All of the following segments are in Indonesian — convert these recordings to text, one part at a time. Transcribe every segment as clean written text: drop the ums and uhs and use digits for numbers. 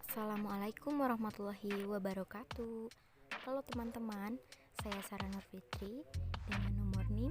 Assalamualaikum warahmatullahi wabarakatuh. Halo teman-teman, saya Sarah Nur Fitri dengan nomor NIM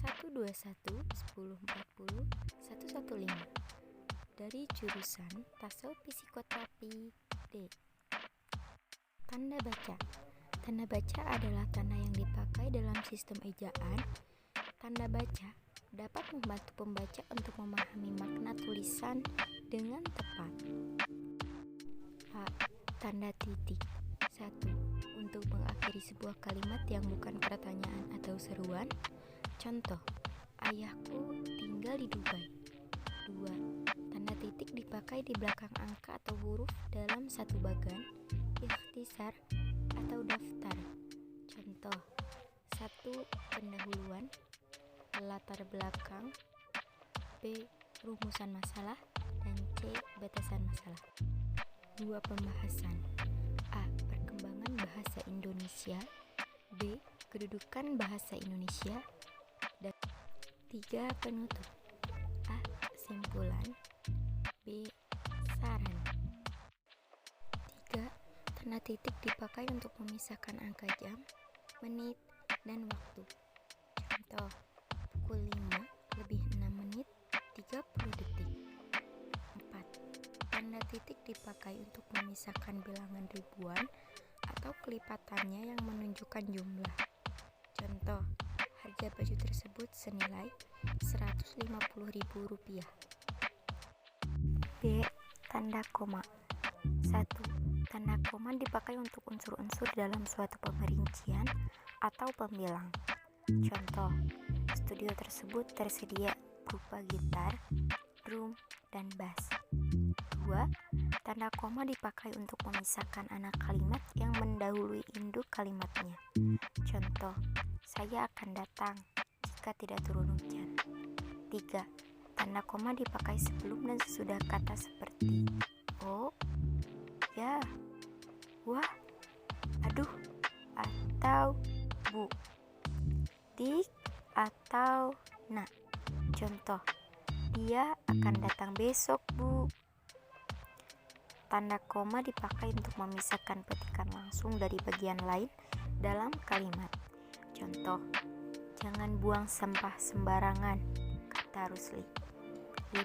121 1040 115 dari jurusan Tasawuf Psikoterapi D. Tanda baca. Tanda baca adalah tanda yang dipakai dalam sistem ejaan. Tanda baca dapat membantu pembaca untuk memahami makna tulisan dengan tepat. A. Tanda titik. 1. Untuk mengakhiri sebuah kalimat yang bukan pertanyaan atau seruan. Contoh, ayahku tinggal di Dubai. 2. Tanda titik dipakai di belakang angka atau huruf dalam satu bagan, ikhtisar atau daftar. Contoh, 1. Pendahuluan, latar belakang, B. Rumusan masalah, dan C. Batasan masalah. 2. Pembahasan. A. Perkembangan bahasa Indonesia, B. Kedudukan bahasa Indonesia, dan 3. Penutup. A. Simpulan, B. Saran. 3. Tanda titik dipakai untuk memisahkan angka jam, menit, dan waktu. Contoh, pukul 5 lebih 6 menit 30 detik. 4. Tanda titik dipakai untuk memisahkan bilangan ribuan atau kelipatannya yang menunjukkan jumlah. Contoh, harga baju tersebut senilai Rp150.000. B. Tanda koma. 1. Tanda koma dipakai untuk unsur-unsur dalam suatu pemerincian atau pembilang. Contoh, studio tersebut tersedia berupa gitar, drum, dan bass. 2. Tanda koma dipakai untuk memisahkan anak kalimat yang mendahului induk kalimatnya. Contoh, saya akan datang jika tidak turun hujan. 3. Tanda koma dipakai sebelum dan sesudah kata seperti oh, ya, wah, aduh, atau bu, dik, atau nak. Contoh, dia akan datang besok, bu. Tanda koma dipakai untuk memisahkan petikan langsung dari bagian lain dalam kalimat. Contoh, jangan buang sampah sembarangan, kata Rusli. 5.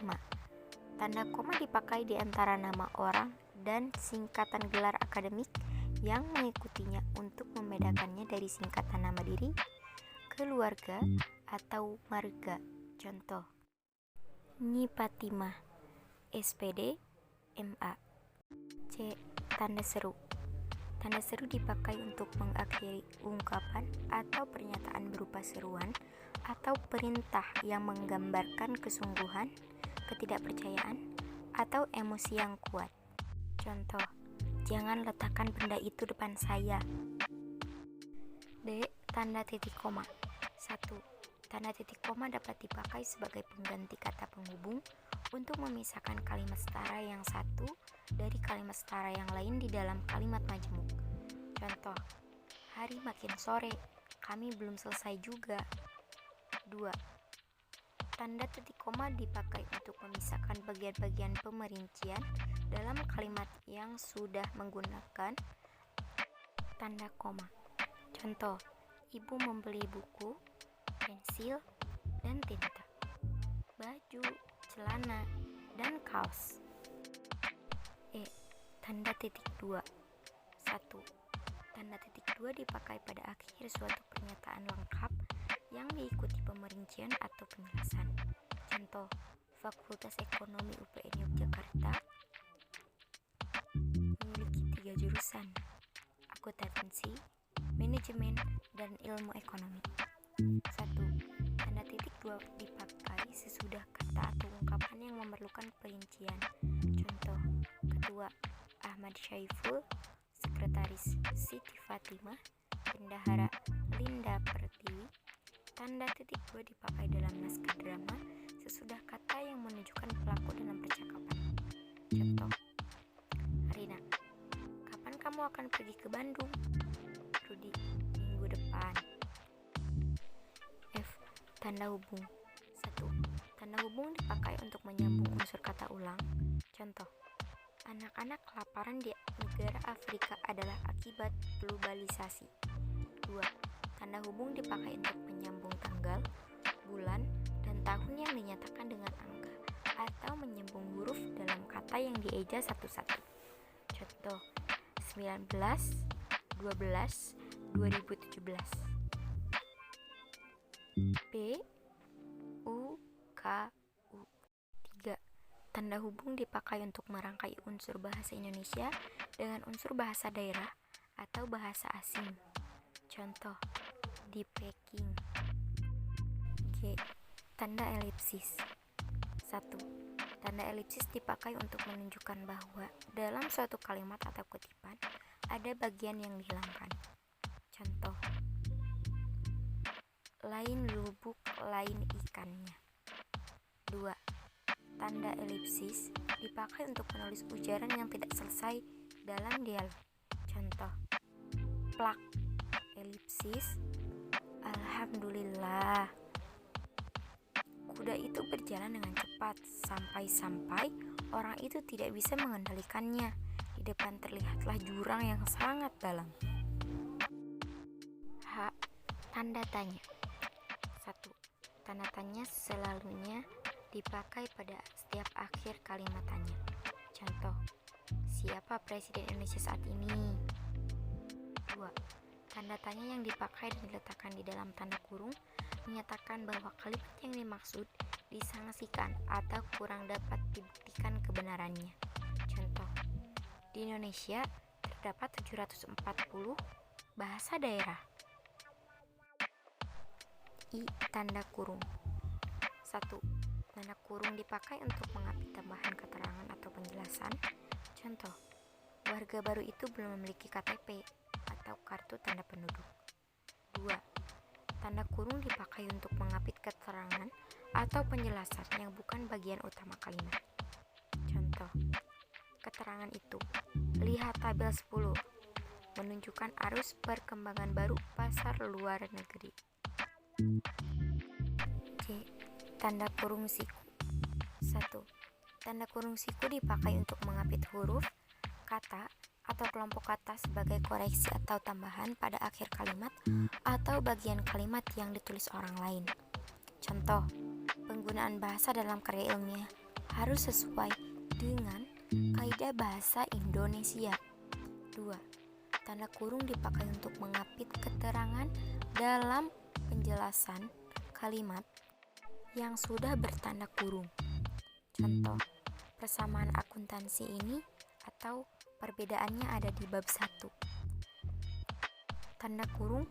Tanda koma dipakai di antara nama orang dan singkatan gelar akademik yang mengikutinya untuk membedakannya dari singkatan nama diri, keluarga, atau marga. Contoh, Nyi Patimah, SPD, MA. C. Tanda seru. Tanda seru dipakai untuk mengakhiri ungkapan atau pernyataan berupa seruan atau perintah yang menggambarkan kesungguhan, ketidakpercayaan, atau emosi yang kuat. Contoh, jangan letakkan benda itu depan saya. D. Tanda titik koma. 1. Tanda titik koma dapat dipakai sebagai pengganti kata penghubung untuk memisahkan kalimat setara yang satu dari kalimat setara yang lain di dalam kalimat majemuk. Contoh, hari makin sore, kami belum selesai juga. 2. Tanda titik koma dipakai untuk memisahkan bagian-bagian pemerincian dalam kalimat yang sudah menggunakan tanda koma. Contoh, ibu membeli buku, pensil, dan tinta, baju, celana, dan kaos. E. Tanda titik 2. 1. Tanda titik 2 dipakai pada akhir suatu pernyataan lengkap yang diikuti pemerincian atau penjelasan. Contoh, Fakultas Ekonomi UPN Yogyakarta memiliki 3 jurusan, akuntansi, manajemen, dan ilmu ekonomi. 1. Tanda titik 2 dipakai sesudah kata atau ungkapan yang memerlukan perincian. Contoh, Ketua Ahmad Syaiful, Sekretaris Siti Fatimah, Bendahara Linda Pertiwi. Tanda titik 2 dipakai dalam naskah drama sesudah kata yang menunjukkan pelaku dalam percakapan. Contoh, Rina, kapan kamu akan pergi ke Bandung? Rudi, minggu depan. F. Tanda hubung. 1. Tanda hubung dipakai untuk menyambung unsur kata ulang. Contoh, Anak-anak kelaparan di negara Afrika adalah akibat globalisasi. 2. Tanda hubung dipakai untuk menyambung tanggal, bulan, dan tahun yang dinyatakan dengan angka atau menyambung huruf dalam kata yang dieja satu-satu. Contoh 19, 12, 2017. B, U, K, U. 3. Tanda hubung dipakai untuk merangkai unsur bahasa Indonesia dengan unsur bahasa daerah atau bahasa asing. Contoh, di Peking. G. Tanda elipsis. 1. Tanda elipsis dipakai untuk menunjukkan bahwa dalam suatu kalimat atau kutipan ada bagian yang dihilangkan. Contoh, lain lubuk lain ikannya. 2. Tanda elipsis dipakai untuk menulis ujaran yang tidak selesai dalam dialog. Contoh, plak, elipsis, alhamdulillah. Kuda itu berjalan dengan cepat sampai orang itu tidak bisa mengendalikannya. Di depan terlihatlah jurang yang sangat dalam. H. Tanda tanya. 1. Tanda tanya selalunya dipakai pada setiap akhir kalimat tanya. Contoh, siapa presiden Indonesia saat ini? 2. Tanda tanya yang dipakai dan diletakkan di dalam tanda kurung menyatakan bahwa kalimat yang dimaksud disangsikan atau kurang dapat dibuktikan kebenarannya. Contoh, di Indonesia terdapat 740 bahasa daerah. I. Tanda kurung. 1. Tanda kurung dipakai untuk mengapit tambahan keterangan atau penjelasan. Contoh, warga baru itu belum memiliki KTP atau kartu tanda penduduk. 2. Tanda kurung dipakai untuk mengapit keterangan atau penjelasan yang bukan bagian utama kalimat. Contoh, keterangan itu, lihat tabel 10, menunjukkan arus perkembangan baru pasar luar negeri. J. Tanda kurung siku. 1. Tanda kurung siku dipakai untuk mengapit huruf, kata, atau kelompok kata sebagai koreksi atau tambahan pada akhir kalimat atau bagian kalimat yang ditulis orang lain. Contoh, penggunaan bahasa dalam karya ilmiah harus sesuai dengan kaidah bahasa Indonesia. 2. Tanda kurung dipakai untuk mengapit keterangan dalam penjelasan kalimat yang sudah bertanda kurung. Contoh, persamaan akuntansi ini atau perbedaannya ada di bab 1. Tanda kurung,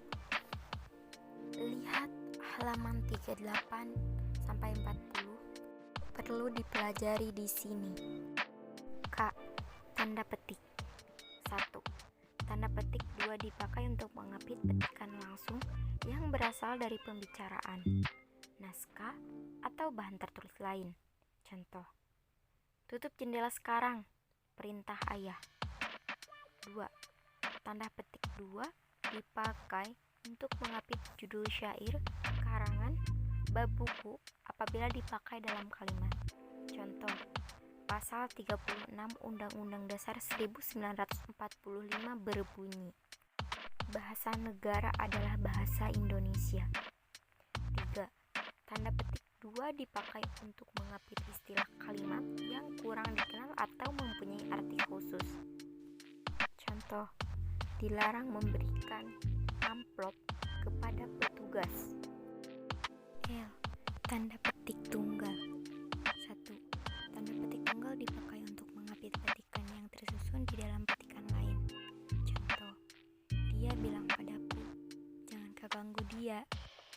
lihat halaman 38 sampai 40 perlu dipelajari di sini. K. Tanda petik. 1. Tanda petik 2 dipakai untuk mengapit petikan langsung yang berasal dari pembicaraan, naskah, atau bahan tertulis lain. Contoh, tutup jendela sekarang, perintah ayah. 2. Tanda petik 2 dipakai untuk mengapit judul syair, karangan, bab buku apabila dipakai dalam kalimat. Contoh, pasal 36 Undang-Undang Dasar 1945 berbunyi, bahasa negara adalah bahasa Indonesia. 3. Tanda petik 2 dipakai untuk mengapit istilah kalimat yang kurang dikenal atau mempunyai arti khusus. Contoh, dilarang memberikan amplop kepada petugas. L. Tanda petik tunggal. 1. Tanda petik tunggal dipakai untuk mengapit petikan yang tersusun di dalam petikan lain. Contoh, dia bilang padaku, jangan kau ganggu dia.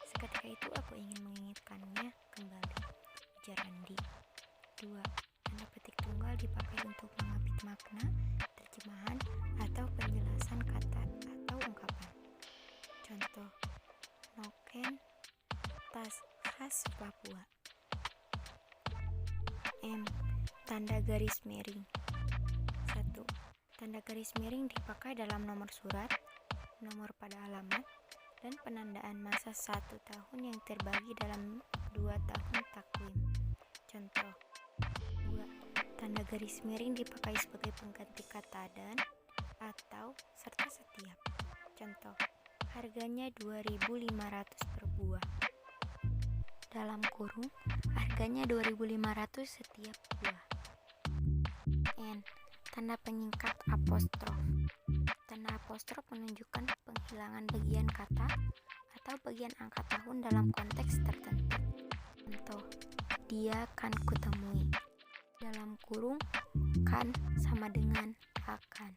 Seketika itu aku ingin mengingatkannya kembali, ujar Andi. 2. Tanda petik tunggal dipakai untuk mengapit makna, terjemahan, atau penjelasan kata atau ungkapan. Contoh, noken, tas khas Papua. M. Tanda garis miring. 1. Tanda garis miring dipakai dalam nomor surat, nomor pada alamat, dan penandaan masa 1 tahun yang terbagi dalam 2 tahun takwim. Contoh, 2. Tanda garis miring dipakai sebagai pengganti kata dan atau serta setiap. Contoh, harganya 2.500 per buah. Dalam kurung, harganya 2.500 setiap buah. N. Tanda penyingkat apostrof. Tanda apostrof menunjukkan penghilangan bagian kata atau bagian angka tahun dalam konteks tertentu. Contoh, dia kan kutemui. Dalam kurung, kan sama dengan akan.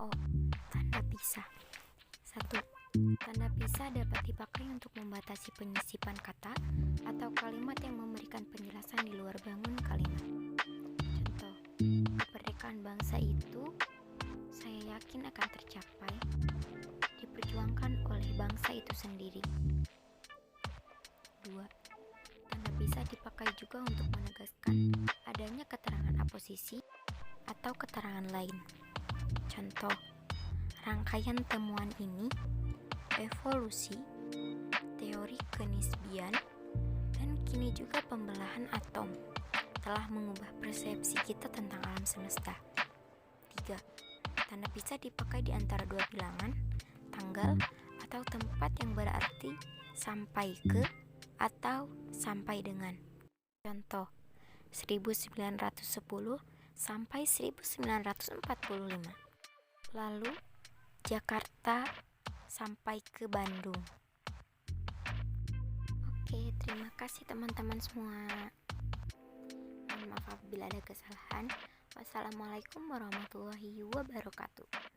O. Tanda pisah. 1. Tanda pisah dapat dipakai untuk membatasi penyisipan kata atau kalimat yang memberikan penjelasan di luar bangun kalimat. Contoh, kemerdekaan bangsa itu saya yakin akan tercapai, diperjuangkan oleh bangsa itu sendiri. 2. Tanda pisah dipakai juga untuk menegaskan adanya keterangan aposisi atau keterangan lain. Contoh, rangkaian temuan ini, evolusi, teori kenisbian, dan kini juga pembelahan atom telah mengubah persepsi kita tentang alam semesta. 3. Tanda pisah dipakai di antara dua bilangan, tanggal, atau tempat yang berarti sampai ke atau sampai dengan. Contoh, 1910 sampai 1945. Lalu, Jakarta sampai ke Bandung. Oke, terima kasih teman-teman semua. Mohon maaf apabila ada kesalahan. Wassalamualaikum warahmatullahi wabarakatuh.